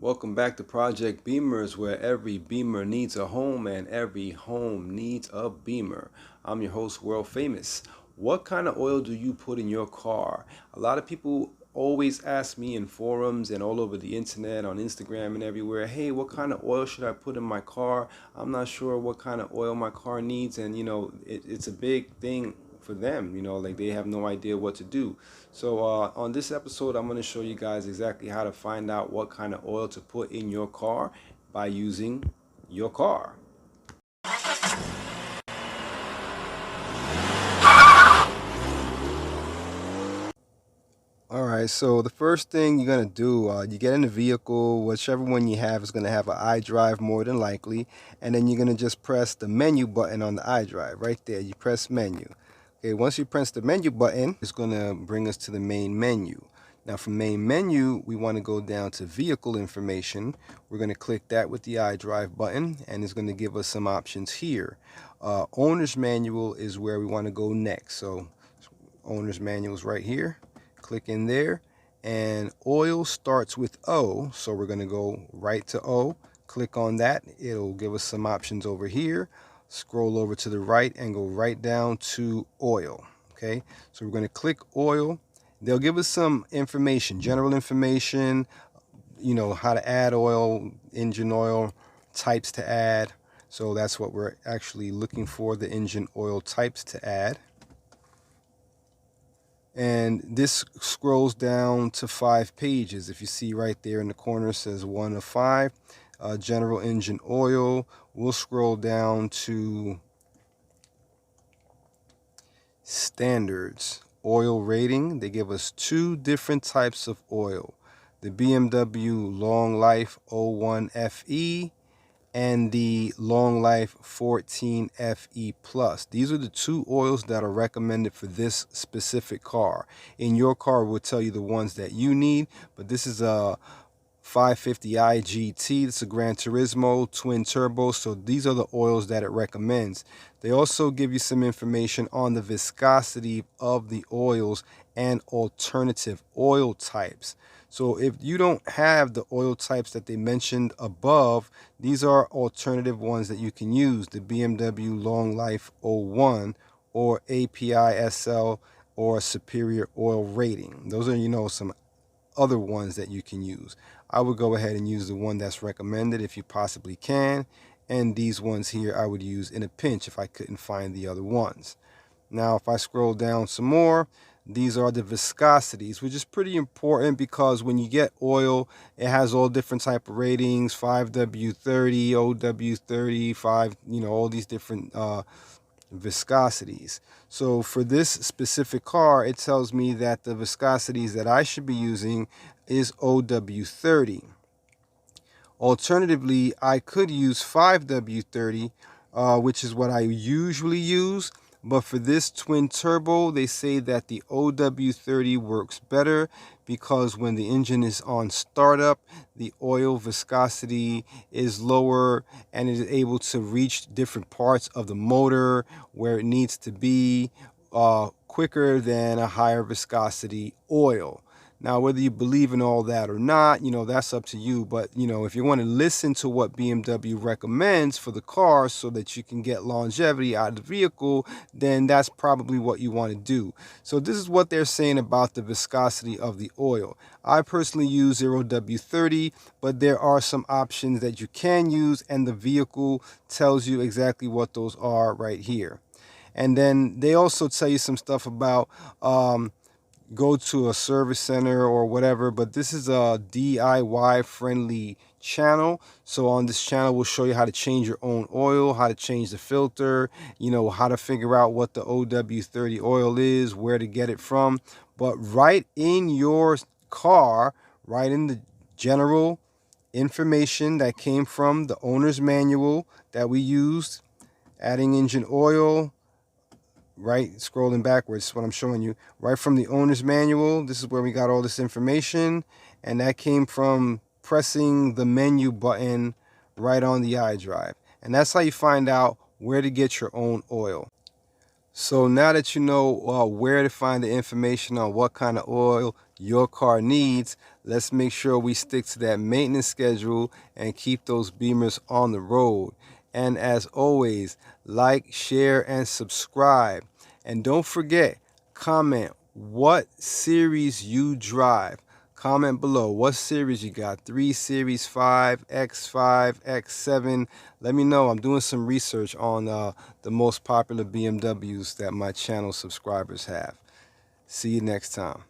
Welcome back to Project Beamers, where every beamer needs a home and every home needs a beamer. I'm your host, World Famous. What kind of oil do you put in your car? A lot of people always ask me in forums and all over the internet, on Instagram and everywhere, hey, what kind of oil should I put in my car? I'm not sure what kind of oil my car needs, and it's a big thing for them, like they have no idea what to do. So on this episode, I'm going to show you guys exactly how to find out what kind of oil to put in your car by using your car. All right, so the first thing you're going to do, you get in the vehicle, whichever one you have is going to have an iDrive more than likely, and then you're going to just press the menu button on the iDrive right there. You press menu. Okay, once you press the menu button, it's going to bring us to the main menu. Now from main menu, we want to go down to vehicle information. We're going to click that with the iDrive button, and it's going to give us some options here. Owner's manual is where we want to go next. So owner's manual is right here. Click in there, and oil starts with O, so we're going to go right to O. Click on that. It'll give us some options over here. Scroll over to the right and go right down to oil. Okay, so we're going to click oil. They'll give us some information, general information, how to add oil, engine oil, types to add. So that's what we're actually looking for, the engine oil types to add. And this scrolls down to 5 pages. If you see right there in the corner, it says 1 of 5. General engine oil. We'll scroll down to standards. Oil rating. They give us 2 different types of oil. The BMW Long Life 01FE and the Long Life 14FE Plus. These are the 2 oils that are recommended for this specific car. In your car, we'll tell you the ones that you need, but this is a 550i GT. It's a Gran Turismo twin turbo, so these are the oils that it recommends. They also give you some information on the viscosity of the oils and alternative oil types. So if you don't have the oil types that they mentioned above, these are alternative ones that you can use. The BMW Long Life 01 or API SL or Superior Oil Rating. Those are, some other ones that you can use. I would go ahead and use the one that's recommended if you possibly can. And these ones here I would use in a pinch if I couldn't find the other ones. Now, if I scroll down some more, these are the viscosities, which is pretty important because when you get oil, it has all different type of ratings, 5W30, OW30, 5, all these different viscosities. So for this specific car, it tells me that the viscosities that I should be using is OW30. Alternatively, I could use 5W30, which is what I usually use. But for this twin turbo, they say that the OW30 works better because when the engine is on startup, the oil viscosity is lower and it is able to reach different parts of the motor where it needs to be quicker than a higher viscosity oil. Now, whether you believe in all that or not, that's up to you. But, if you want to listen to what BMW recommends for the car so that you can get longevity out of the vehicle, then that's probably what you want to do. So this is what they're saying about the viscosity of the oil. I personally use 0W30, but there are some options that you can use, and the vehicle tells you exactly what those are right here. And then they also tell you some stuff about go to a service center or whatever, but this is a DIY friendly channel. So on this channel, we'll show you how to change your own oil, how to change the filter, how to figure out what the OW30 oil is, where to get it from. But right in your car, right in the general information that came from the owner's manual that we used, adding engine oil, right, scrolling backwards, what I'm showing you, right from the owner's manual. This is where we got all this information, and that came from pressing the menu button right on the iDrive. And that's how you find out where to get your own oil. So now that you know where to find the information on what kind of oil your car needs, let's make sure we stick to that maintenance schedule and keep those Beamers on the road. And as always, like, share, and subscribe. And don't forget, comment what series you drive. Comment below what series you got. 3 Series, 5, X5, X7. Let me know. I'm doing some research on the most popular BMWs that my channel subscribers have. See you next time.